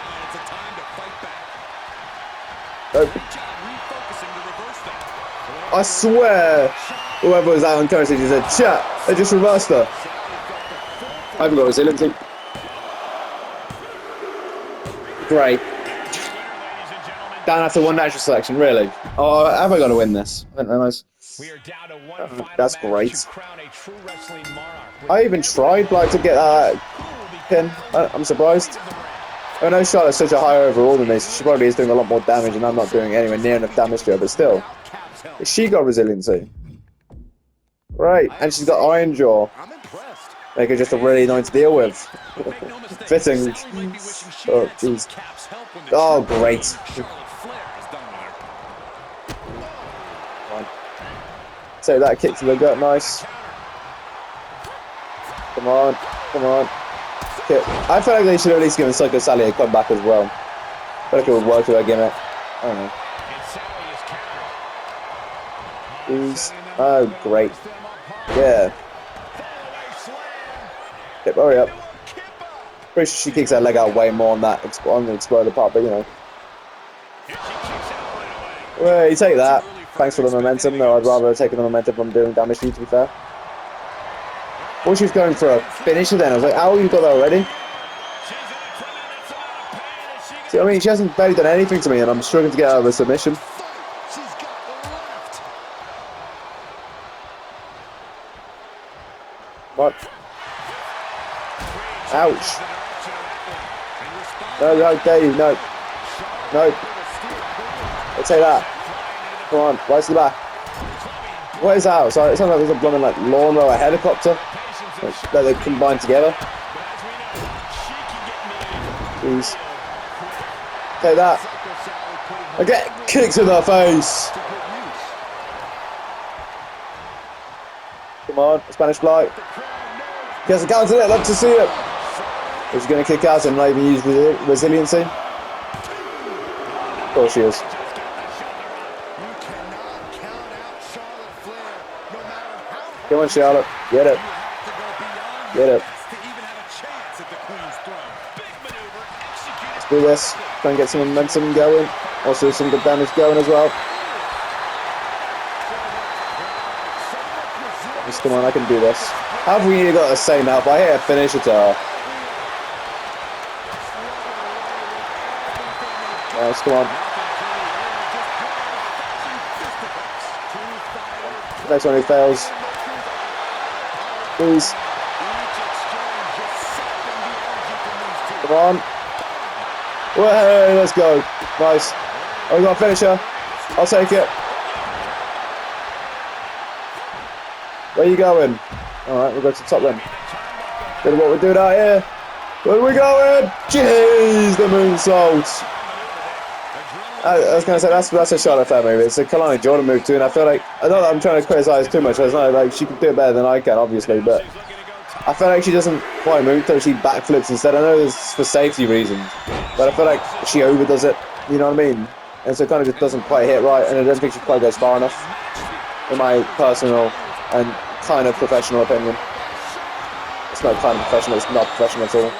I swear, whoever was out on currency just said, chat, they just reversed her. I haven't got resiliency. Great. Down after one natural selection, really? Oh, have I got to win this? I didn't realise. That's great. I even tried like to get that pin. I'm surprised. I know Charlotte's such a higher overall than me, so she probably is doing a lot more damage, and I'm not doing anywhere near enough damage to her, but still. She got resiliency. Right, and she's got Iron Jaw. Make her just a really annoying to deal with. Fitting. Oh, jeez. Oh, great. Take that kick to the gut, nice. Come on, come on. I feel like they should have at least given Psycho Sally a comeback as well. I feel like it would work with her gimmick. I don't know. Jeez. Oh, great. Yeah. Yep, hurry up. Pretty sure she kicks her leg out way more on that on the exploder part, but you know. Well, you take that. Thanks for the momentum. No, I'd rather have taken the momentum from doing damage to you, to be fair. Well, she was going for a finisher then. I was like, ow, you got that already? See, I mean, she hasn't barely done anything to me, and I'm struggling to get out of a submission. What? Ouch. No, no, Dave, no. No. Let's take that. Come on, right to the back. What is that? Sorry, it sounds like there's a blooming like lawnmower, a helicopter that they combine together. Jeez. Take that. I get kicked in the face. Come on, Spanish fly. He hasn't counted it, love to see it. Is she going to kick out and not even use resiliency? Of course she is. Come on, Charlotte. Get it. Get it. Let's do this. Try and get some momentum going. Also some good damage going as well. Just come on, I can do this. How have we really got the same help? I hit a finisher to her. Nice, come on. Next one who fails. Please. Come on. Hey, let's go. Nice. Oh, we got a finisher. I'll take it. Where are you going? Alright, we'll go to the top then. Good at what we're doing out here. Where are we going? Jeez, the moonsault. I was going to say, that's a Charlotte Flair move. It's a Kalani Jordan move too, and I feel like, I know that I'm trying to criticize too much. It's not like she can do it better than I can, obviously, but I feel like she doesn't quite move until she backflips instead. I know it's for safety reasons, but I feel like she overdoes it, you know what I mean? And so it kind of just doesn't quite hit right, and I don't think she quite goes far enough, in my personal and kind of professional opinion. It's not kind of professional, it's not professional at all.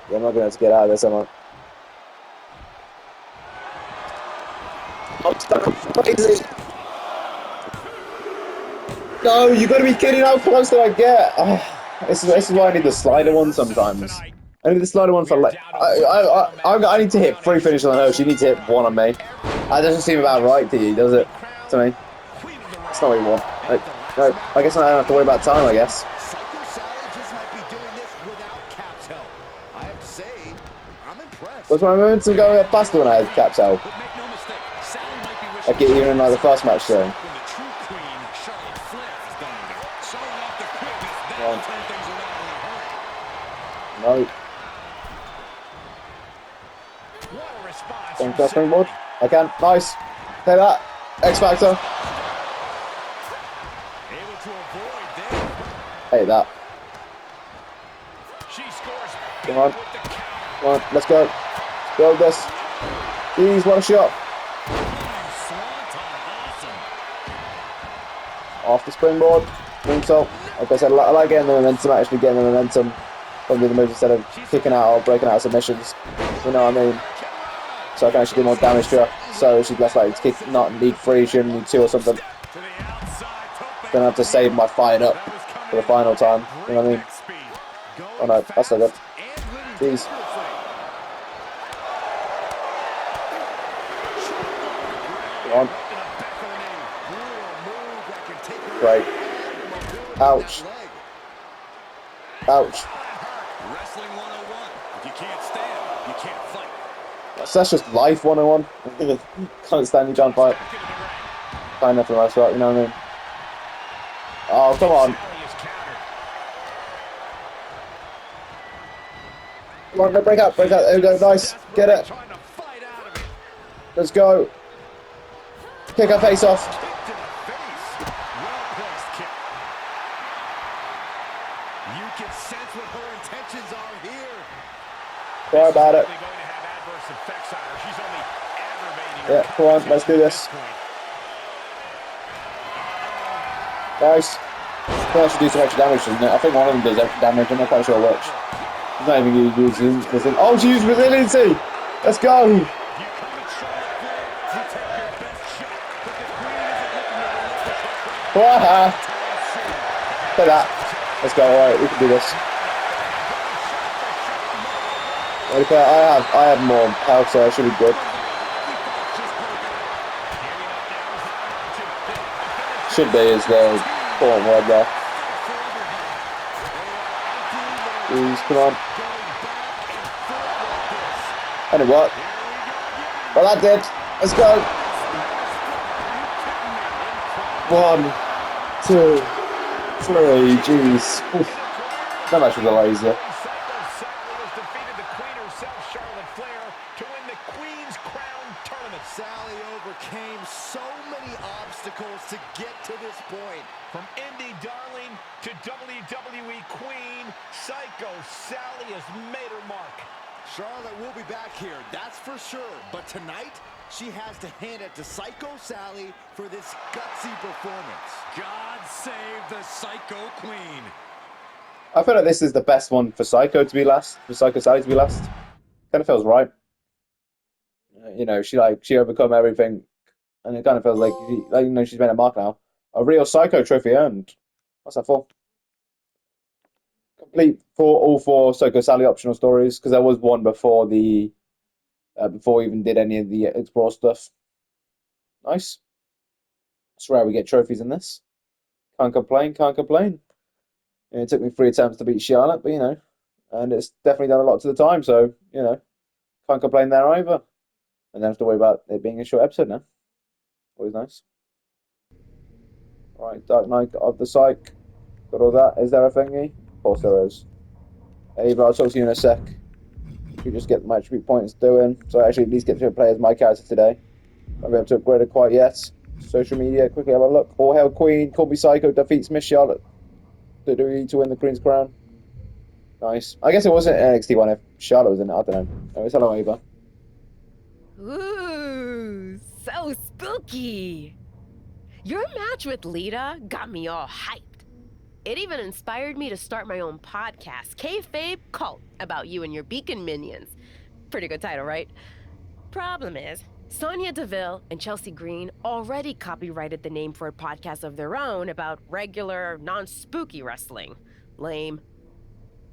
Yeah, I'm not going to have to get out of this, am I? I'm so crazy. No, you gotta be kidding. How close did I get? Oh, this is why I need the slider one sometimes. I need the slider one for like. I need to hit 3 finishes on her. She needs to hit 1 on me. That doesn't seem about right to you, does it? To me. That's not what you want. No, I guess I don't have to worry about time, I guess. Psycho Sally just might be doing this without Cap's help. I have to say, I'm impressed. Was my momentum going up faster when I had Cap's help? But make no mistake, Sally might be wishing Like even in like the first match, so. when the true queen, Charlotte Flair, is done with her. Showing off the quickness, that will turn things around in a hurry. No. What a response Going from for springboard. Sally. I can. Nice. Take that. X Factor. Able to avoid there. Hate that. She scores big Come on. with the counter. Come on, let's go. Let's build this. Jeez, what a shot. Off the springboard. Moonsault. Like I said, I like getting the momentum, actually getting the momentum from the moves instead of kicking out or breaking out of submissions. You know what I mean? So I can actually do more damage to her. So she's less likely to kick, not need 3, she only need 2 or something. Then I have to save my fight up for the final time. You know what I mean? Oh no, that's not good. Jeez. Come on. Great. Ouch. Ouch. Wrestling 101. If you can't stand, you can't fight. That's just life 101. Can't stand you, can't fight. Kind of for the most part, you know what I mean? Oh, come on. Come on, break out, break out. There we go, nice. Get it. Let's go. Kick her face off. You can sense what her intentions are here. Sorry about it. Yeah, come on, let's do this. Nice. I think I should do some extra damage, doesn't it? I think one of them does extra damage, I'm not quite sure which. He's not even using this thing. Oh, she used resiliency! Let's go! Waha! Look at that. Let's go, alright, we can do this. Okay, I have more health, so I should be good. Should be is the important word there. Please, come on. And it worked. Well, that did. Let's go. 1, 2, 3. Jeez. Oof. That match was a lot easier. Sally overcame so many obstacles to get to this point. From indie darling to WWE queen, Psycho Sally has made her mark. Charlotte will be back here, that's for sure. But tonight, she has to hand it to Psycho Sally for this gutsy performance. God save the Psycho Queen. I feel like this is the best one for Psycho to be last, for Psycho Sally to be last. Kind of feels right. You know, she overcome everything, and it kind of feels like you know, she's made a mark now. A real Psycho trophy earned. What's that for? Complete for all 4 Psycho Sally optional stories, because there was one before the before we even did any of the Explore stuff. Nice. It's rare we get trophies in this. Can't complain, can't complain. And it took me 3 attempts to beat Charlotte, but you know, and it's definitely done a lot to the time, so you know, can't complain there either. And don't have to worry about it being a short episode now. Always nice. Right, Dark Knight of the Psych. Got all that. Is there a thingy? Of course there is. Hey, but I'll talk to you in a sec. You just get my attribute points doing. So I actually at least get to play as my character today. Won't be able to upgrade it quite yet. Social media, quickly have a look. All Hail Queen, Call Me Psycho defeats Miss Charlotte WWE to win the Queen's Crown. Nice. I guess it wasn't an NXT one if Charlotte was in it. I don't know. Anyways, hello, Ava. Ooh, so spooky. Your match with Lita got me all hyped. It even inspired me to start my own podcast, Kayfabe Cult, about you and your beacon minions. Pretty good title, right? Problem is, Sonya Deville and Chelsea Green already copyrighted the name for a podcast of their own about regular, non-spooky wrestling. Lame.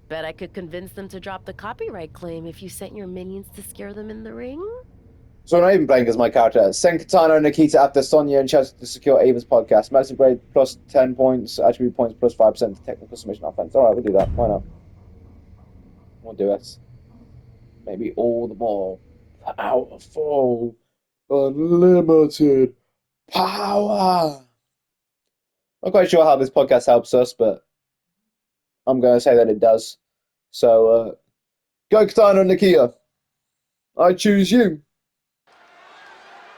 Bet I could convince them to drop the copyright claim if you sent your minions to scare them in the ring? So I'm not even playing as my character. Send Katana and Nikita after Sonya and Chelsea to secure Ava's podcast. Massive grade plus 10 points, attribute points plus 5% to technical submission offense. Alright, we'll do that. Why not? We'll do it. Maybe all the more powerful, unlimited power. Not quite sure how this podcast helps us, but I'm going to say that it does. So, go Katana and Nikita. I choose you.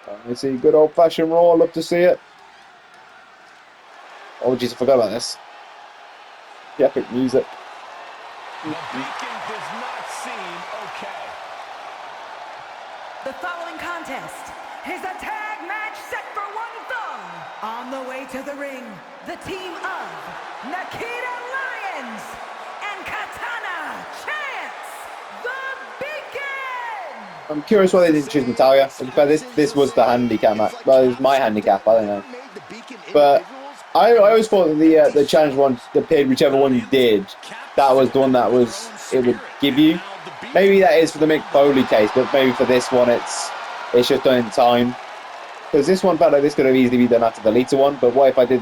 Let me see, good old-fashioned Raw. Love to see it. Oh, jeez, I forgot about this. The epic music. The beacon does not seem okay. The following contest is a tag match set for one fall. On the way to the ring, the team of Nikita Lyons and Katana Chance, the Beacon! I'm curious why they didn't choose Natalia. But this was the handicap match. Well, it was my handicap, I don't know. But I always thought that the challenge one, the pin, whichever one you did, that was the one that it would give you. Maybe that is for the Mick Foley case, but maybe for this one it's just done in time. Because this one felt like this could have easily been done after the Lita one. But what if I did?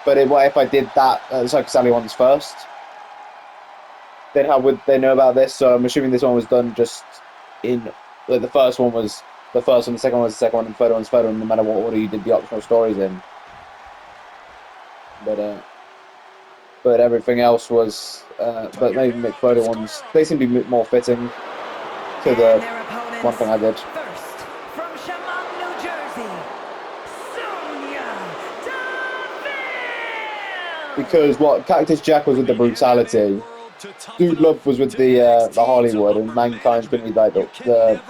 What if I did that Psycho Sally ones first? Then how would they know about this? So I'm assuming this one was done just in like the first one was the first one, the second one was the second one, and the third one's the third one, no matter what order you did the optional stories in. But everything else was, but maybe Mick Foley ones, they seem to be more fitting to the one thing I did. First, from Chemung, New Jersey, Sonya Deville! Because what Cactus Jack was with the brutality, Dude Love was with the Hollywood, and Mankind's going to be like the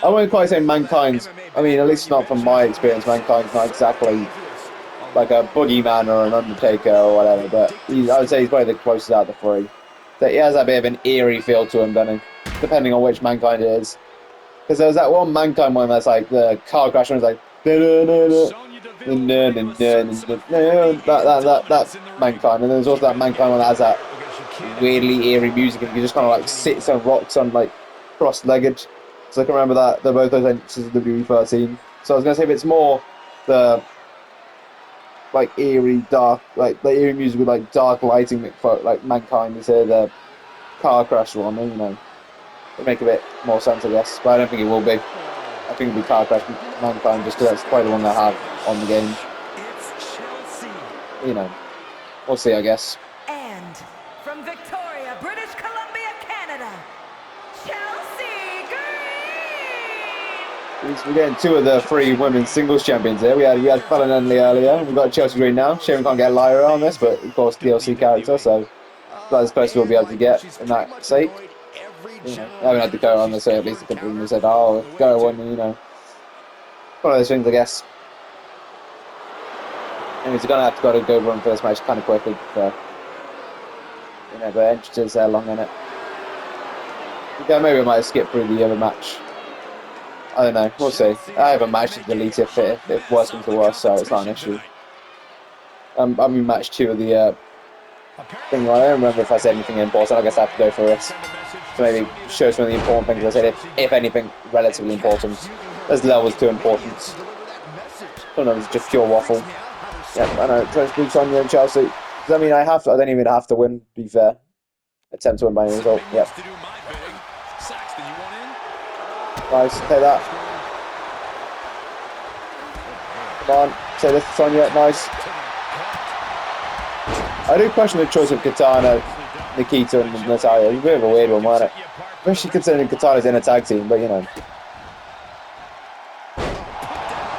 I wouldn't quite say Mankind's, I mean, at least not from my experience, Mankind's not exactly like a boogeyman or an Undertaker or whatever, but I would say he's probably the closest out of the three. That he has a bit of an eerie feel to him, doesn't he? Depending on which Mankind it is. Because there was that one Mankind one that's like the car crash one was like that Mankind, and there's also that Mankind one that has that weirdly eerie music and he just kind of like sits and rocks on like cross-legged. So I can remember that they're both those entrances of WWE13. So I was gonna say if it's more the like eerie dark, like the eerie music with like dark lighting, like Mankind is here, the car crash one, you know, it'd make a bit more sense, I guess. But I don't think it will be. I think it'll be car crash Mankind just because that's probably the one they have on the game. You know, we'll see, I guess. And from Victoria, British Columbia, Canada, Chelsea Green! We're getting two of the three women's singles champions here. We had Fallon Henley earlier. We've got Chelsea Green now. Shame we can't get Lyra on this, but of course DLC character, so that's as close as we'll be able to get in that sake. You know, I haven't had to go on this, so at least a couple of them said, "Oh, go on," you know. One of those things, I guess. Anyways, we're gonna have to go run first match kind of quickly. You know, the entrances are long in it. Yeah, maybe I might skip through the other match. I don't know. We'll see. I have a match to delete if worse comes to worse, so it's not an issue. I'm in match 2 of the thing. I don't remember if I said anything important. I guess I have to go through it to maybe show some of the important things I said. If anything, relatively important. There's levels to importance. Sometimes it's just pure waffle. Yeah, I know. Trying to speak Sonya and Chelsea. Does that mean I don't even have to win? To be fair, attempt to win by any result. Yep. Nice, take that. Come on, say this to Sonya, nice. I do question the choice of Katana, Nikita, and Natalia. It's a bit of a weird one, wasn't it? Especially considering Katana's in a tag team, but you know.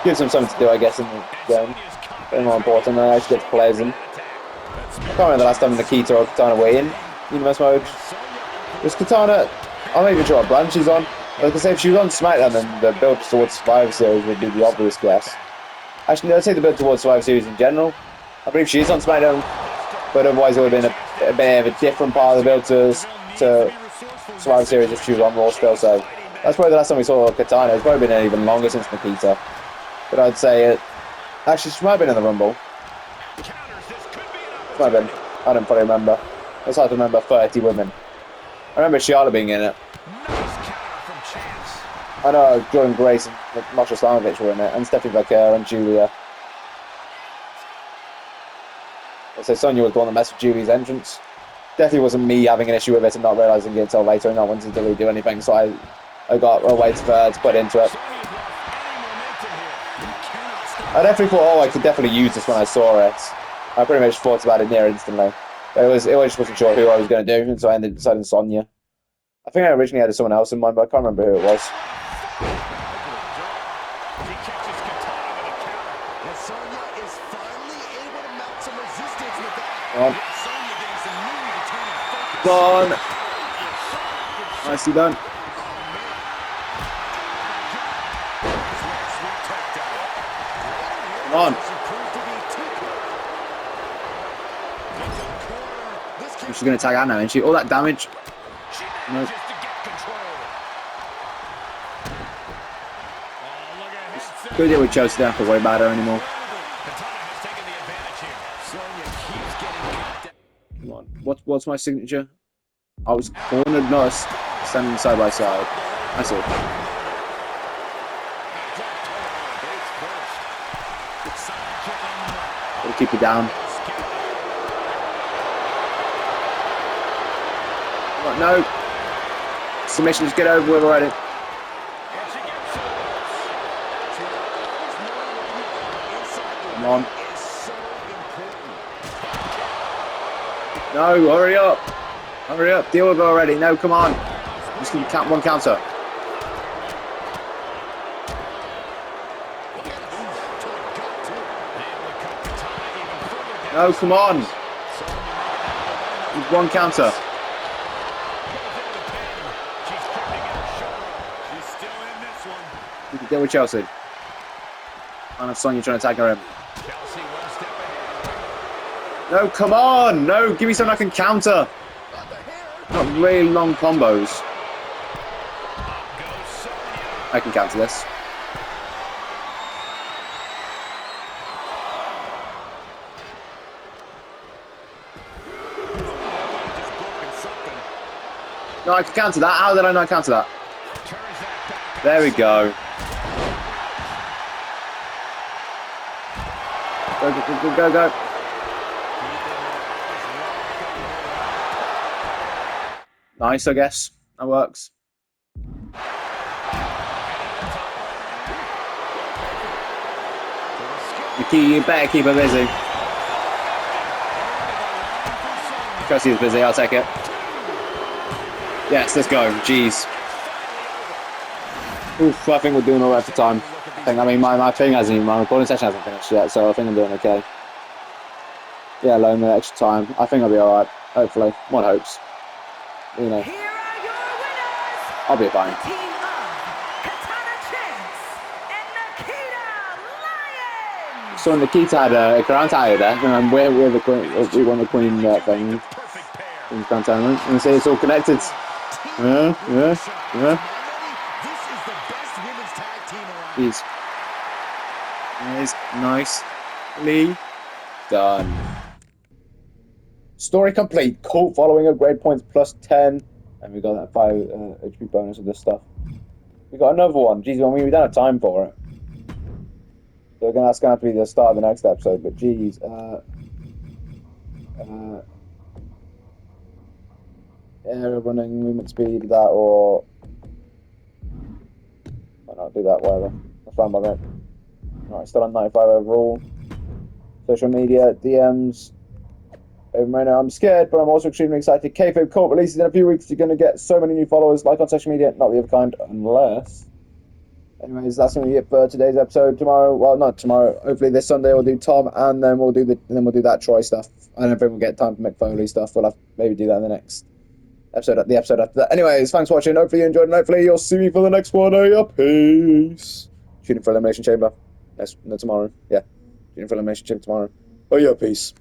Gives them something to do, I guess, in the game. Bit more important, and I actually get to play as them. I can't remember the last time Nikita or Katana were in Universe mode. Was Katana, I'm not even sure what brand she's on. Like I say, if she was on SmackDown, then the build towards Survivor Series would be the obvious guess. Actually, I'd say the build towards Survivor Series in general. I believe she is on SmackDown, but otherwise it would have been a bit of a different part of the build to Survivor Series if she was on Raw still, so That's probably the last time we saw Katana. It's probably been even longer since Nikita. But I'd say it. Actually, she might have been in the Rumble. She might have been. I don't probably remember. It's hard to remember 30 women. I remember Charlotte being in it. I know Jordan Grace and Masha Slamovich were in it, and Stephanie Becker and Julia. So Sonya was the one that messed with Julie's entrance. Definitely wasn't me having an issue with it and not realising it until later and not wanting to really do anything, so I got a way to put into it. I definitely thought, oh, I could definitely use this when I saw it. I pretty much thought about it near instantly. But I just wasn't sure who I was going to do, and so I ended up deciding Sonya. I think I originally had someone else in mind, but I can't remember who it was. Come on. Nicely done. Come on. She's going to tag out now, isn't she? All that damage. Nope. Go deal with Chelsea. Don't have to worry about her anymore. Come on. What's my signature? I was cornered, not standing side by side. That's it. Gotta keep you down. What? No. Submission, just get over with already. Come on. No, hurry up. Hurry up. Deal with it already. No, come on. Just give me one counter. No, come on. One counter. You can deal with Chelsea. I have Sonya trying to tag her in. No, come on! No, give me something I can counter. Not really long combos. I can counter this. No, I can counter that. How did I not counter that? There we go. Go, go, go, go, go. Nice, I guess. That works. You better keep her busy. Chelsea's busy, I'll take it. Yes, let's go. Jeez. Oof, I think we're doing alright for time. I mean, my thing hasn't even, my recording session hasn't finished yet, so I think I'm doing okay. Yeah, alone with extra time. I think I'll be alright. Hopefully. One hopes. You know. Here are your winners. I'll be fine. The team of Katana Chance and Nikita Lyons. So Nikita had a crown tire there, and we're the queen. We won the queen thing in crown tournament, and say it's all connected. Yeah. This is the best women's tag team around. Jeez. Nice, nicely done. Story complete. Cool. Following up, grade points plus 10, and we got that 5 HP bonus of this stuff. We got another one. Jeez, I mean, we don't have time for it. So that's gonna have to be the start of the next episode. But jeez, running movement speed, that or why not do that? Whatever. That's fine by me. Alright, still on 95 overall. Social media, DMs. I'm scared, but I'm also extremely excited. Kayfabe Cult releases in a few weeks. You're going to get so many new followers, like on social media, not the other kind, unless. Anyways, that's going to be it for today's episode. Tomorrow, well, not tomorrow. Hopefully this Sunday we'll do Tom, and then we'll do that Troy stuff. I don't think we'll get time for Mick Foley stuff. We'll have to maybe do that in the next episode. The episode after that. Anyways, thanks for watching. Hopefully you enjoyed, and hopefully you'll see me for the next one. Peace. Shooting for Elimination Chamber. No, tomorrow. Yeah, shooting for Elimination Chamber tomorrow. Peace.